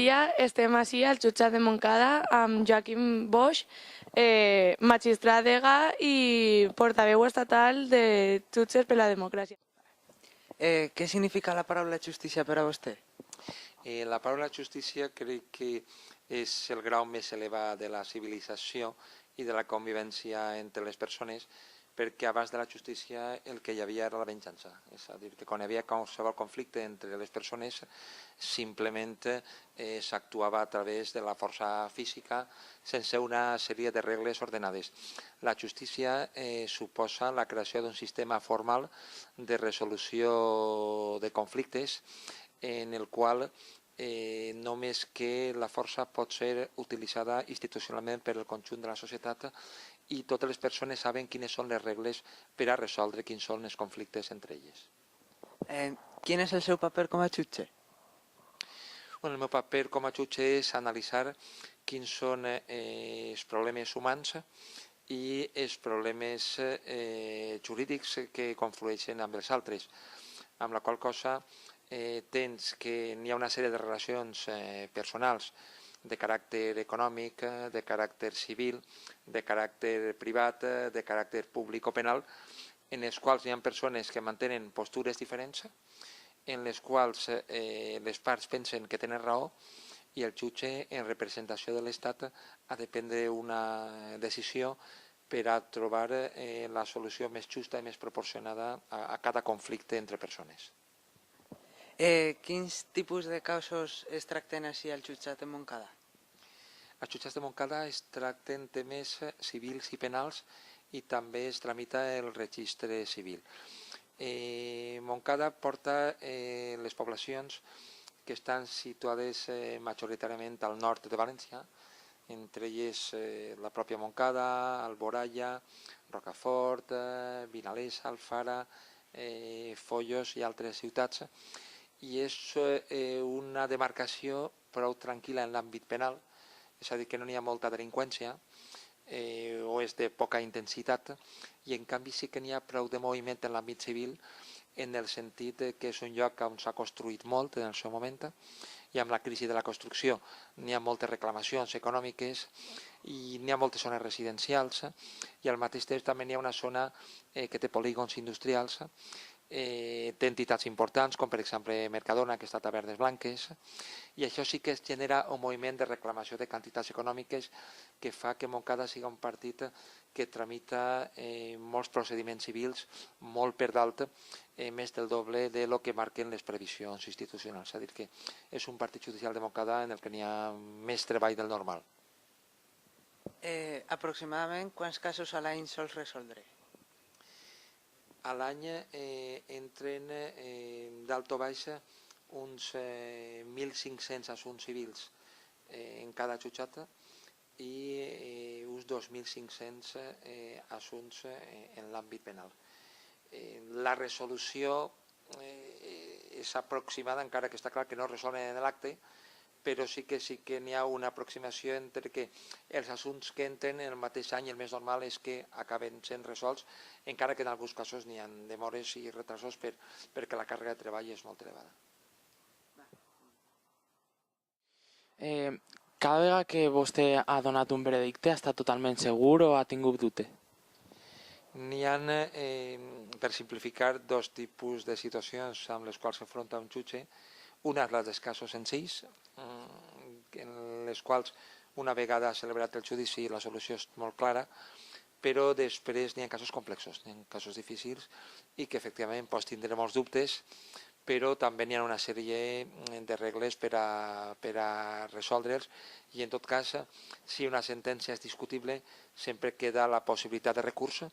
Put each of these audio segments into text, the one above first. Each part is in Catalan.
dia estem així al jutjat de Montcada amb Joaquim Boix, magistrat degà i portaveu estatal de Jutges per la Democràcia. Què significa la paraula justícia per a vostè? La paraula justícia crec que és el grau més elevat de la civilització i de la convivència entre les persones, perquè abans de la justícia el que hi havia era la venjança. És a dir, que quan hi havia qualsevol conflicte entre les persones simplement s'actuava a través de la força física sense una sèrie de regles ordenades. La justícia suposa la creació d'un sistema formal de resolució de conflictes en el qual només que la força pot ser utilitzada institucionalment per el conjunt de la societat i totes les persones saben quines són les regles per a resoldre quins són els conflictes entre elles. Quin és el seu paper com a jutge? El meu paper com a jutge és analitzar quins són els problemes humans i els problemes jurídics que conflueixen amb els altres, amb la qual cosa tens que n'hi ha una sèrie de relacions personals de caràcter econòmic, de caràcter civil, de caràcter privat, de caràcter públic o penal, en les quals hi ha persones que mantenen postures diferents, en les quals les parts pensen que tenen raó i el jutge, en representació de l'Estat, ha de prendre una decisió per a trobar la solució més justa i més proporcionada a cada conflicte entre persones. Quins tipus de casos es tracten així al jutjat de Montcada? Als jutjats de Montcada es tracten temes civils i penals i també es tramita el registre civil. Montcada porta les poblacions que estan situades majoritàriament al nord de València, entre elles la pròpia Montcada, Alboraya, Rocafort, Vinalesa, Alfara, Foios i altres ciutats, i és una demarcació prou tranquil·la en l'àmbit penal, és a dir, que no n'hi ha molta delinqüència o és de poca intensitat, i en canvi sí que n'hi ha prou de moviment en l'àmbit civil, en el sentit que és un lloc on s'ha construït molt en el seu moment, i amb la crisi de la construcció n'hi ha moltes reclamacions econòmiques i n'hi ha moltes zones residencials, i al mateix temps també n'hi ha una zona que té polígons industrials, té entitats importants, com per exemple Mercadona, que està a Tavernes Blanques, i això sí que es genera un moviment de reclamació de quantitats econòmiques que fa que Montcada sigui un partit que tramita molts procediments civils molt per dalt, més del doble de lo que marquen les previsions institucionals. És a dir, que és un partit judicial de Montcada en el que n'hi ha més treball del normal. Aproximadament quants casos a l'any sols resoldre? A l'any entren d'alt o baix uns 1.500 assumptes civils en cada jutjat i uns 2.500 assumptes en l'àmbit penal. La resolució és aproximada, encara que està clar que no resolen en l'acte, però sí que n'hi ha una aproximació entre que els assumptes que entren el mateix any, el més normal és que acaben sent resolts, encara que en alguns casos n'hi ha demores i retrasos perquè la càrrega de treball és molt elevada. Cada vegada que vostè ha donat un veredicte ha estat totalment segur o ha tingut dubte? N'hi ha, per simplificar, dos tipus de situacions amb les quals s'enfronta un jutge. Una és la dels casos senzills, en les quals una vegada celebrat el judici la solució és molt clara, però després n'hi ha casos complexos, n'hi ha casos difícils i que efectivament pots tindre molts dubtes, però també n'hi ha una sèrie de regles per a resoldre'ls i en tot cas, si una sentència és discutible, sempre queda la possibilitat de recurs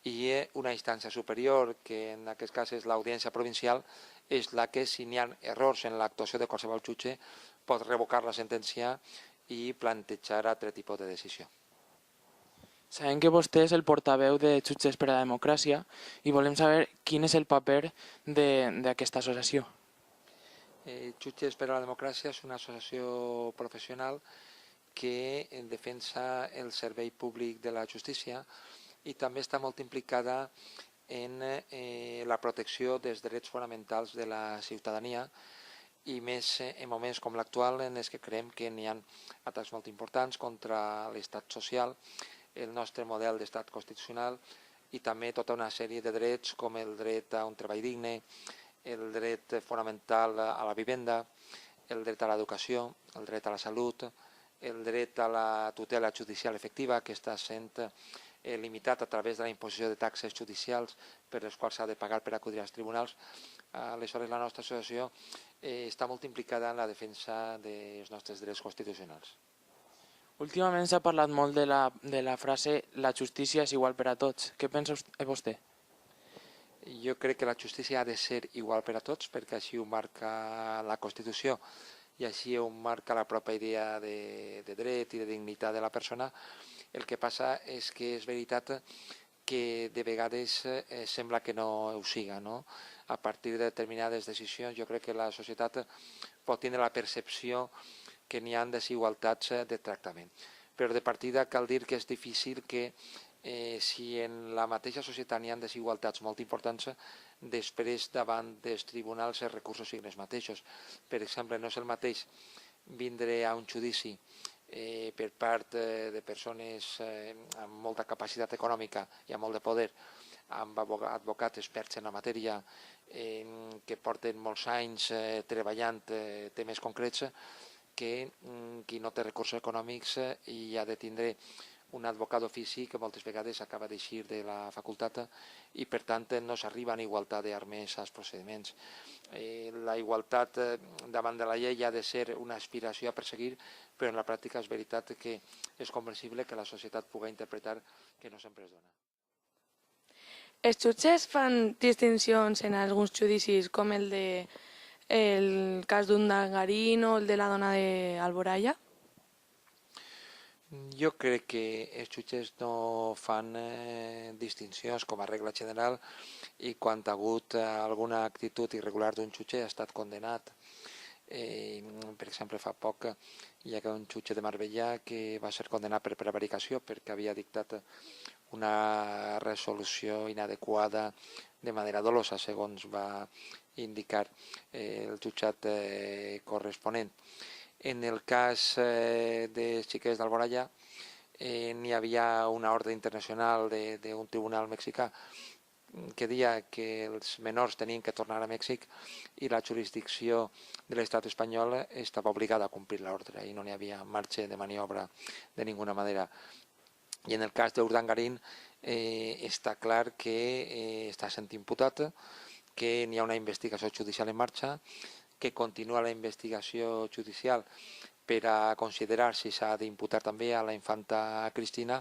i una instància superior, que en aquest cas és l'audiència provincial, és la que, si n'hi ha errors en l'actuació de qualsevol jutge, pot revocar la sentència i plantejar altre tipus de decisió. Sabem que vostè és el portaveu de Jutges per a la Democràcia i volem saber quin és el paper d'aquesta associació. Jutges per a la Democràcia és una associació professional que defensa el servei públic de la justícia i també està molt implicada en la protecció dels drets fonamentals de la ciutadania i més en moments com l'actual en els que creiem que n'hi ha atacs molt importants contra l'estat social, el nostre model d'estat constitucional i també tota una sèrie de drets com el dret a un treball digne, el dret fonamental a la vivenda, el dret a l'educació, el dret a la salut, el dret a la tutela judicial efectiva, que està sent limitat a través de la imposició de taxes judicials per les quals s'ha de pagar per acudir als tribunals. Aleshores, la nostra associació està molt implicada en la defensa dels nostres drets constitucionals. Últimament s'ha parlat molt de la frase «la justícia és igual per a tots». Què pensa vostè? Jo crec que la justícia ha de ser igual per a tots perquè així ho marca la Constitució i així ho marca la pròpia idea de dret i de dignitat de la persona. El que passa és que és veritat que de vegades sembla que no ho siga, no? A partir de determinades decisions jo crec que la societat pot tindre la percepció que n'hi ha desigualtats de tractament. Però de partida cal dir que és difícil que si en la mateixa societat n'hi ha desigualtats molt importants, després davant dels tribunals els recursos siguin els mateixos. Per exemple, no és el mateix vindre a un judici per part de persones amb molta capacitat econòmica i amb molt de poder, amb advocats experts en la matèria que porten molts anys treballant temes concrets, que qui no té recursos econòmics i ha de tindre un advocat d'ofici que moltes vegades acaba d'eixir de la facultat i per tant no s'arriba a igualtat d'armes als procediments. La igualtat davant de la llei ha de ser una aspiració a perseguir, però en la pràctica és veritat que és comprensible que la societat pugui interpretar que no sempre es dona. Els jutges fan distincions en alguns judicis com el cas d'Urdangarín o el de la dona d'Alboraya? Jo crec que els jutges no fan distincions com a regla general i quan ha hagut alguna actitud irregular d'un jutge ha estat condenat. Per exemple, fa poc hi ha un jutge de Marbella que va ser condenat per prevaricació perquè havia dictat una resolució inadequada de manera dolosa, segons va indicar el jutjat corresponent. En el cas de Xiquets d'Alboraya n'hi havia una ordre internacional d'un tribunal mexicà que deia que els menors tenien que tornar a Mèxic i la jurisdicció de l'estat espanyol estava obligada a complir l'ordre i no n'hi havia marge de maniobra de ninguna manera. I en el cas d'Urdangarín està clar que està sent imputat, que n'hi ha una investigació judicial en marxa, que continua la investigació judicial per a considerar si s'ha d'imputar també a la infanta Cristina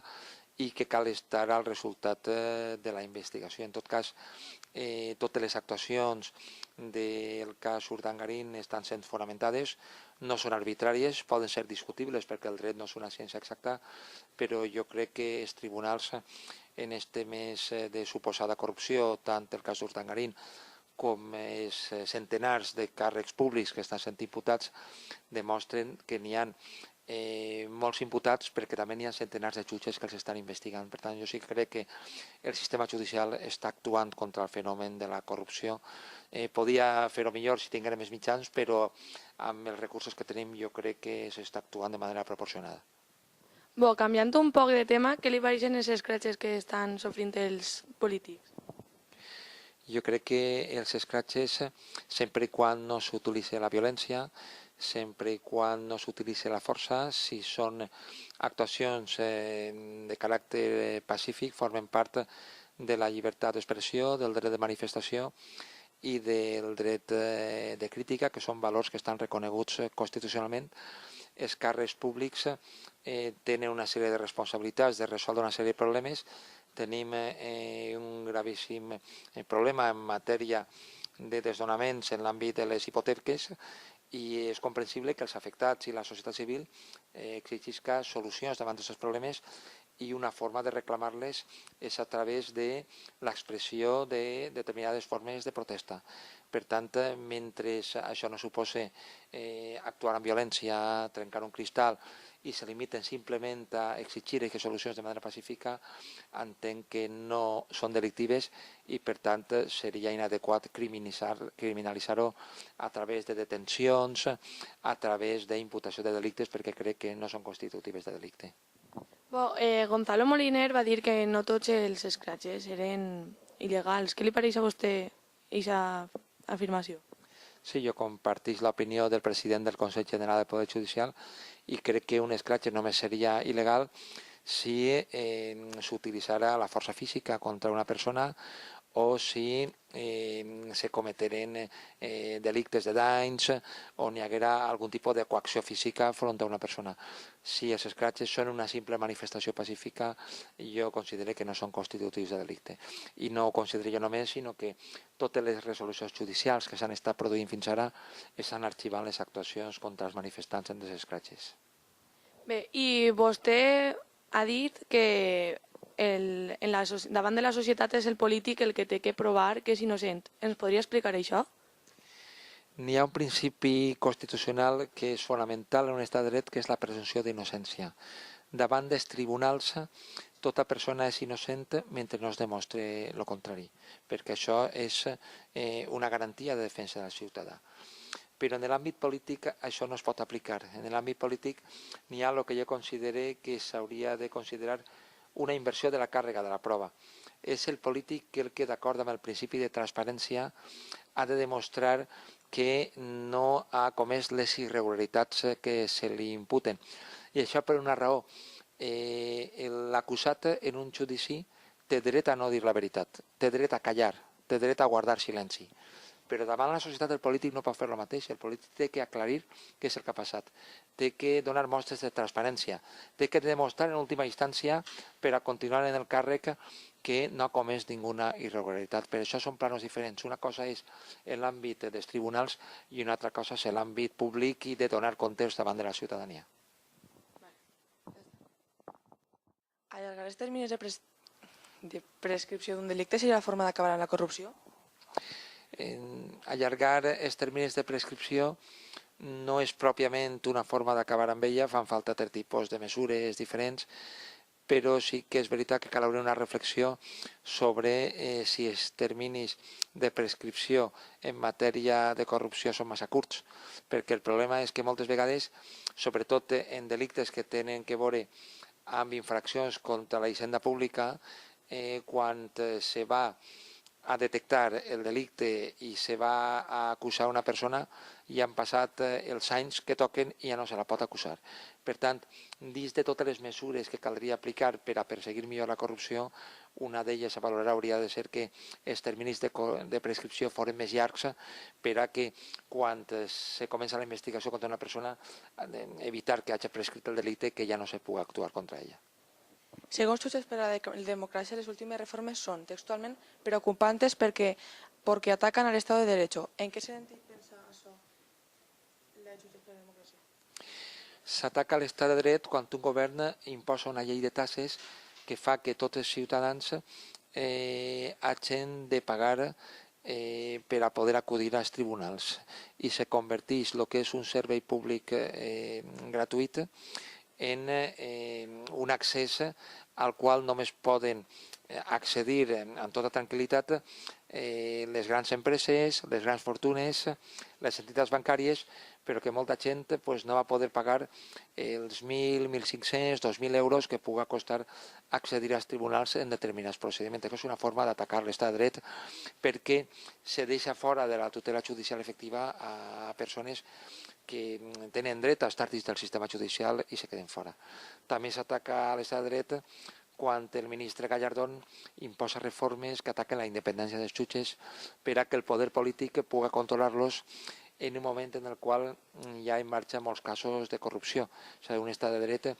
i que cal estar al resultat de la investigació. En tot cas, totes les actuacions del cas Urdangarín estan sent fonamentades, no són arbitràries, poden ser discutibles perquè el dret no és una ciència exacta, però jo crec que els tribunals en els temes de suposada corrupció, tant el cas d'Urdangarín com els centenars de càrrecs públics que estan sent imputats, demostren que n'hi ha molts imputats perquè també n'hi ha centenars de jutges que els estan investigant. Per tant, jo sí que crec que el sistema judicial està actuant contra el fenomen de la corrupció. Podia fer-ho millor si tinguérem més mitjans, però amb els recursos que tenim jo crec que s'està actuant de manera proporcionada. Canviant un poc de tema, què li pareixen els escratxes que estan sofrint els polítics? Jo crec que els escratxes, sempre i quan no s'utilitzi la violència, sempre i quan no s'utilitzi la força, si són actuacions de caràcter pacífic, formen part de la llibertat d'expressió, del dret de manifestació i del dret de crítica, que són valors que estan reconeguts constitucionalment. Els càrrecs públics tenen una sèrie de responsabilitats de resoldre una sèrie de problemes. Tenim un gravíssim problema en matèria de desnonaments en l'àmbit de les hipoteques i és comprensible que els afectats i la societat civil exigeixin solucions davant d'aquests problemes i una forma de reclamar-les és a través de l'expressió de determinades formes de protesta. Per tant, mentre això no suposa actuar amb violència, trencar un cristal i se limiten simplement a exigir aquestes solucions de manera pacífica, entenc que no són delictives i, per tant, seria inadequat criminalitzar-ho a través de detencions, a través d'imputació de delictes, perquè crec que no són constitutives de delicte. Gonzalo Moliner va dir que no tots els escratxes eren il·legals. Què li pareix a vostè aquesta afirmació? Sí, jo comparteix l'opinió del president del Consell General del Poder Judicial i crec que un escratx només seria il·legal si s'utilitzara la força física contra una persona o si se cometeren delictes de danys o n'hi haguera algun tipus de coacció física front a una persona. Si els escratxes són una simple manifestació pacífica, jo considero que no són constitutius de delicte. I no ho considero jo només, sinó que totes les resolucions judicials que s'han estat produint fins ara estan arxivant les actuacions contra els manifestants en els escratxes. Bé, i vostè ha dit que davant de la societat és el polític el que té que provar que és innocent. Ens podria explicar això? N'hi ha un principi constitucional que és fonamental en un estat de dret, que és la presumpció d'innocència. Davant dels tribunals, tota persona és innocent mentre no es demostre el contrari, perquè això és una garantia de defensa del ciutadà. Però en l'àmbit polític això no es pot aplicar. En l'àmbit polític n'hi ha el que jo considero que s'hauria de considerar una inversió de la càrrega de la prova. És el polític el que, d'acord amb el principi de transparència, ha de demostrar que no ha comès les irregularitats que se li imputen. I això per una raó. L'acusat en un judici té dret a no dir la veritat, té dret a callar, té dret a guardar silenci. Però davant la societat el polític no pot fer el mateix. El polític té que aclarir què és el que ha passat, té que donar mostres de transparència, té que demostrar en última instància per a continuar en el càrrec que no ha comès ninguna irregularitat. Per això són planos diferents. Una cosa és l'àmbit dels tribunals i una altra cosa és l'àmbit públic i de donar comptes davant de la ciutadania. Allargar els terminis de prescripció d'un delicte seria la forma d'acabar amb la corrupció? Allargar els terminis de prescripció no és pròpiament una forma d'acabar amb ella, fan falta altres tipus de mesures diferents, però sí que és veritat que cal obrir una reflexió sobre si els terminis de prescripció en matèria de corrupció són massa curts, perquè el problema és que moltes vegades, sobretot en delictes que tenen que veure amb infraccions contra la hisenda pública, quan se va a detectar el delicte i se va a acusar una persona, ja han passat els anys que toquen i ja no se la pot acusar. Per tant, dins de totes les mesures que caldria aplicar per a perseguir millor la corrupció, una d'elles a valorar hauria de ser que els terminis de prescripció foren més llargs per a que quan se comença la investigació contra una persona evitar que hagi prescrit el delicte que ja no se pugui actuar contra ella. Segons Jutges per a la Democràcia, les últimes reformes són textualment preocupantes perquè atacan al Estado de Derecho. En què sentit pensa això la Jutges per a la Democràcia? S'ataca l'estat de dret quan un govern imposa una llei de taxes que fa que tots els ciutadans hagin de pagar per a poder acudir als tribunals i se converteix el que és un servei públic gratuït en un accés al qual només poden accedir amb tota tranquil·litat les grans empreses, les grans fortunes, les entitats bancàries, però que molta gent no va poder pagar els 1.000, 1.500, 2.000 euros que pugui costar accedir als tribunals en determinats procediments. És una forma d'atacar l'estat de dret perquè se deixa fora de la tutela judicial efectiva a persones que tenen dret a estar dins del sistema judicial i se queden fora. També s'ataca l'estat de dret quan el ministre Gallardón imposa reformes que ataquen la independència dels jutges per a que el poder polític pugui controlar-los en un moment en el qual hi ha en marxa molts casos de corrupció. O sigui, un estat de dret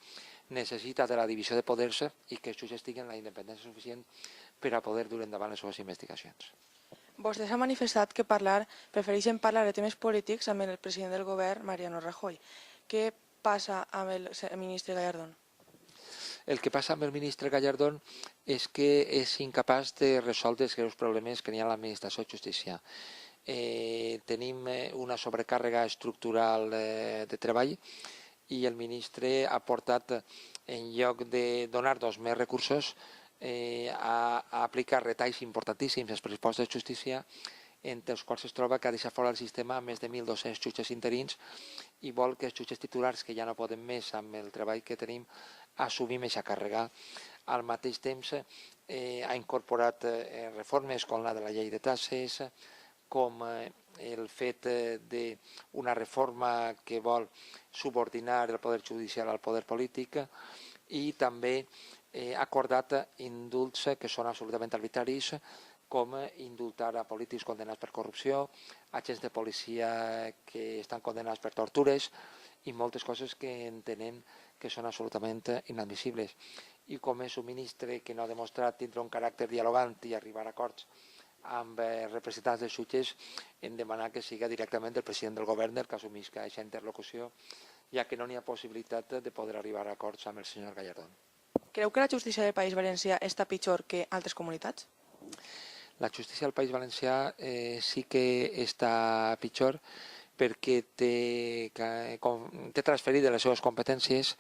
necessita de la divisió de poders i que els jutges tinguin la independència suficient per a poder dur endavant les seves investigacions. Vostès han manifestat que prefereixen parlar de temes polítics amb el president del govern, Mariano Rajoy. Què passa amb el ministre Gallardón? El que passa amb el ministre Gallardón és que és incapaç de resoldre els greus problemes que hi ha a l'administració de justícia. Tenim una sobrecàrrega estructural de treball i el ministre ha portat, en lloc de donar-nos més recursos, a aplicar retalls importantíssims als pressupostos de justícia, entre els quals es troba que ha deixat fora del sistema més de 1.200 jutges interins i vol que els jutges titulars, que ja no poden més amb el treball que tenim, assumim aquesta càrrega. Al mateix temps ha incorporat reformes com la de la llei de taxes, com el fet d'una reforma que vol subordinar el poder judicial al poder polític i també ha acordat indults que són absolutament arbitraris, com indultar a polítics condemnats per corrupció, agents de policia que estan condemnats per tortures i moltes coses que entenem que són absolutament inadmissibles. I com és un ministre que no ha demostrat tindre un caràcter dialogant i arribar a acords amb representants dels jutges, hem demanat que siga directament el president del govern el que assumisca aquesta interlocució, ja que no n'hi ha possibilitat de poder arribar a acords amb el senyor Gallardón. Creu que la justícia del País Valencià està pitjor que altres comunitats? La justícia del País Valencià sí que està pitjor perquè té transferit les seves competències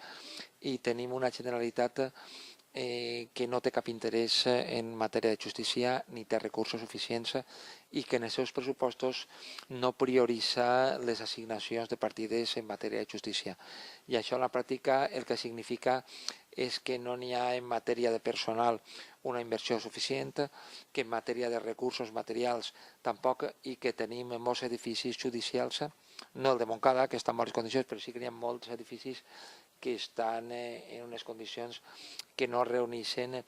i tenim una Generalitat que no té cap interès en matèria de justícia ni té recursos suficients i que en els seus pressupostos no prioritza les assignacions de partides en matèria de justícia. I això en la pràctica el que significa és que no n'hi ha en matèria de personal una inversió suficient, que en matèria de recursos materials tampoc, i que tenim molts edificis judicials, no el de Montcada, que està en bones condicions, però sí que n'hi ha molts edificis que estan en unes condicions que no reuneixen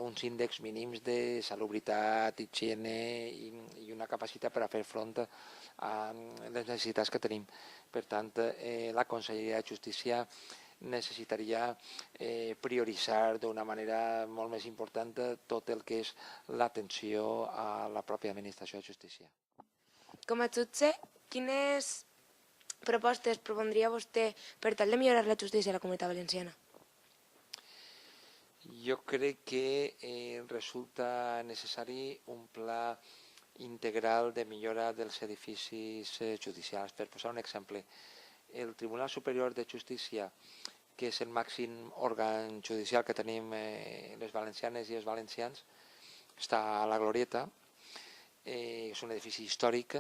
uns índexs mínims de salubritat, higiene i una capacitat per a fer front a les necessitats que tenim. Per tant, la Conselleria de Justícia necessitaria prioritzar d'una manera molt més important tot el que és l'atenció a la pròpia administració de justícia. Com a jutge, quines propostes propondria vostè per tal de millorar la justícia a la Comunitat Valenciana? Jo crec que resulta necessari un pla integral de millora dels edificis judicials. Per posar un exemple, el Tribunal Superior de Justícia, que és el màxim òrgan judicial que tenim les valencianes i els valencians, està a la Glorieta, és un edifici històric,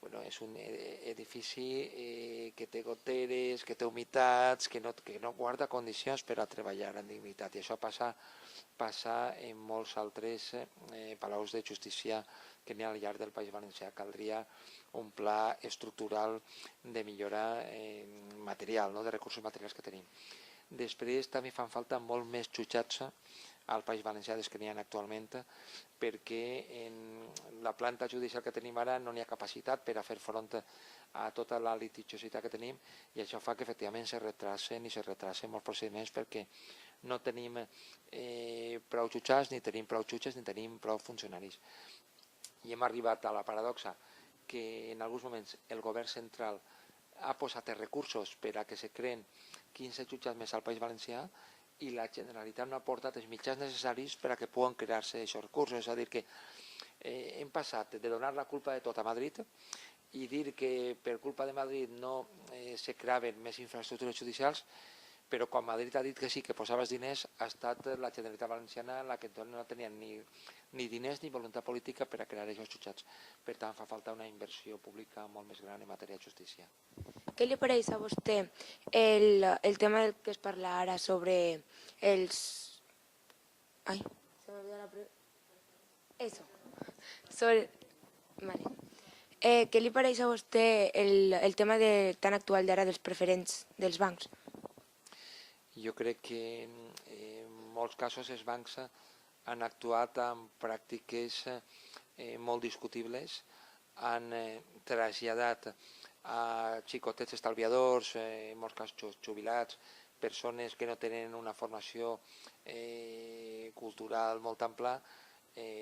és un edifici que té goteres, que té humitats, que no guarda condicions per a treballar en dignitat. I això passa en molts altres palaus de justícia que n'hi ha al llarg del País Valencià. Caldria un pla estructural de millora material, de recursos materials que tenim. Després també fan falta molt més jutjats al País Valencià des que n'hi ha actualment, perquè en la planta judicial que tenim ara no n'hi ha capacitat per a fer front a tota la litigiositat que tenim i això fa que efectivament se retrasen molts procediments perquè no tenim prou jutjats, ni tenim prou jutges, ni tenim prou funcionaris. I hem arribat a la paradoxa que en alguns moments el govern central ha posat recursos per a que se creen 15 jutjats més al País Valencià i la Generalitat no ha aportat els mitjans necessaris per a que puguen crear-se aquests recursos. És a dir, que hem passat de donar la culpa de tot a Madrid i dir que per culpa de Madrid no se creaven més infraestructures judicials, però quan Madrid ha dit que sí, que posava els diners, ha estat la Generalitat Valenciana la que no tenia ni diners ni voluntat política per a crear aquests jutjats. Per tant, fa falta una inversió pública molt més gran en matèria de justícia. Què li pareix a vostè el tema del que es parla ara sobre els... Ai, se me olvidó la pregunta. Eso. Sobre... Vale. Què li pareix a vostè el tema tan actual d'ara dels preferents dels bancs? Jo crec que en molts casos els bancs han actuat amb pràctiques molt discutibles, han traslladat a xicotets estalviadors, en molts casos jubilats, persones que no tenen una formació cultural molt ampla,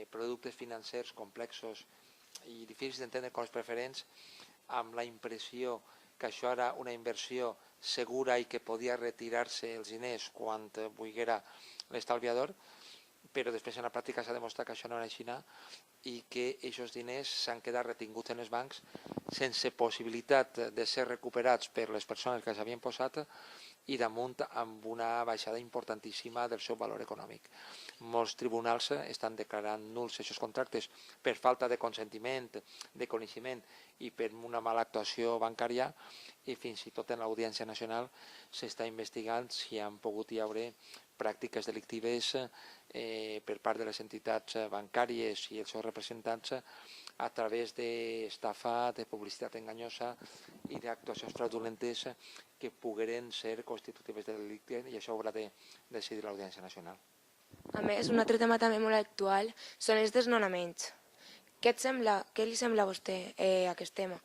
productes financers complexos i difícils d'entendre com els preferents, amb la impressió que això era una inversió segura i que podia retirar-se els diners quan volguera l'estalviador, però després en la pràctica s'ha demostrat que això no era així i que aquests diners s'han quedat retinguts en els bancs sense possibilitat de ser recuperats per les persones que s'havien posat i damunt amb una baixada importantíssima del seu valor econòmic. Molts tribunals estan declarant nuls aquests contractes per falta de consentiment, de coneixement i per una mala actuació bancària i fins i tot en l'Audiència Nacional s'està investigant si han pogut hi haver pràctiques delictives per part de les entitats bancàries i els seus representants a través d'estafa, de publicitat enganyosa i d'actuacions fraudulentes que pogueren ser constitutives de delicte i això haurà de decidir l'Audiència Nacional. A més, un altre tema també molt actual són els desnonaments. Què li sembla a vostè aquest tema?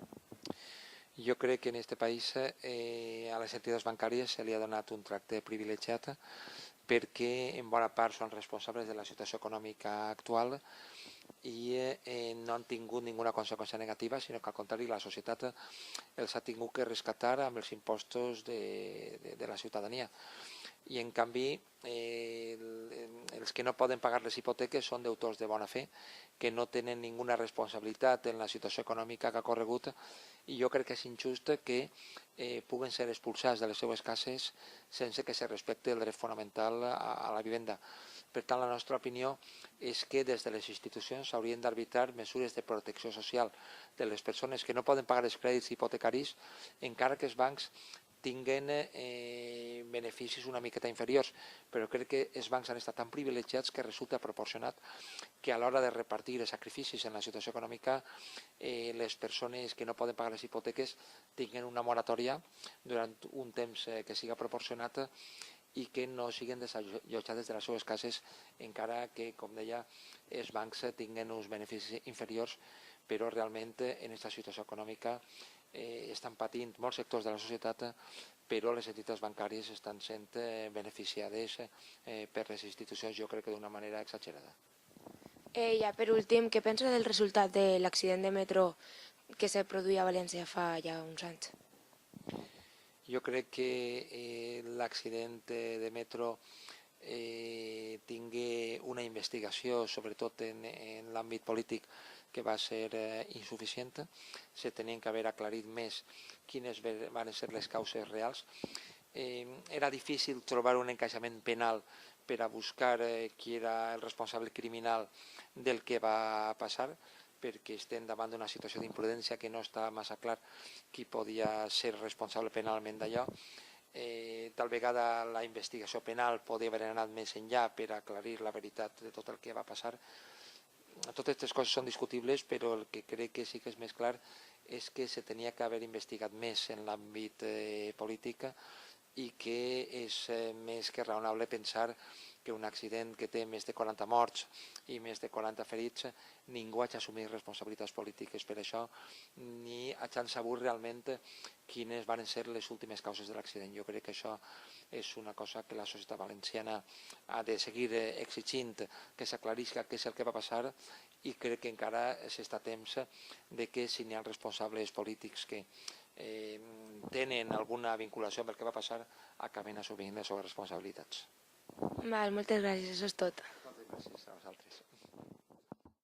Jo crec que en aquest país a les entitats bancàries se li ha donat un tracte privilegiat perquè en bona part són responsables de la situació econòmica actual i no han tingut ninguna conseqüència negativa, sinó que al contrari la societat els ha tingut que rescatar amb els impostos de la ciutadania. I en canvi els que no poden pagar les hipoteques són deutors de bona fe, que no tenen ninguna responsabilitat en la situació econòmica que ha corregut i jo crec que és injust que puguen ser expulsats de les seues cases sense que se respecti el dret fonamental a la vivenda. Per tant, la nostra opinió és que des de les institucions s'haurien d'arbitrar mesures de protecció social de les persones que no poden pagar els crèdits hipotecaris encara que els bancs tinguen beneficis una miqueta inferiors, però crec que els bancs han estat tan privilegiats que resulta proporcionat que a l'hora de repartir els sacrificis en la situació econòmica les persones que no poden pagar les hipoteques tinguen una moratòria durant un temps que siga proporcionat i que no siguin desallotjades de les seues cases encara que, com deia, els bancs tinguen uns beneficis inferiors, però realment en aquesta situació econòmica estan patint molts sectors de la societat, però les entitats bancàries estan sent beneficiades per les institucions, jo crec que d'una manera exagerada. Ja per últim, què pensa del resultat de l'accident de metro que se produïa a València fa ja uns anys? Jo crec que l'accident de metro tingui una investigació, sobretot en l'àmbit polític, que va ser insuficient. Se tenien que haver aclarit més quines van ser les causes reals. Era difícil trobar un encaixament penal per a buscar qui era el responsable criminal del que va passar, perquè estem davant d'una situació d'imprudència que no està massa clar qui podia ser responsable penalment d'allò. Tal vegada la investigació penal podria haver anat més enllà per aclarir la veritat de tot el que va passar. Totes aquestes coses són discutibles, però el que crec que sí que és més clar és que se tenia que haver investigat més en l'àmbit polític i que és més que raonable pensar que un accident que té més de 40 morts i més de 40 ferits, ningú ha d'assumir responsabilitats polítiques per això, ni ha sabut realment quines van ser les últimes causes de l'accident. Jo crec que això és una cosa que la societat valenciana ha de seguir exigint que s'aclarisca què és el que va passar i crec que encara s'està a temps de que si n'hi ha responsables polítics que tenen alguna vinculació amb el que va passar acaben assumint les seves responsabilitats. Moltes gràcies, això és tot. Moltes gràcies a vosaltres.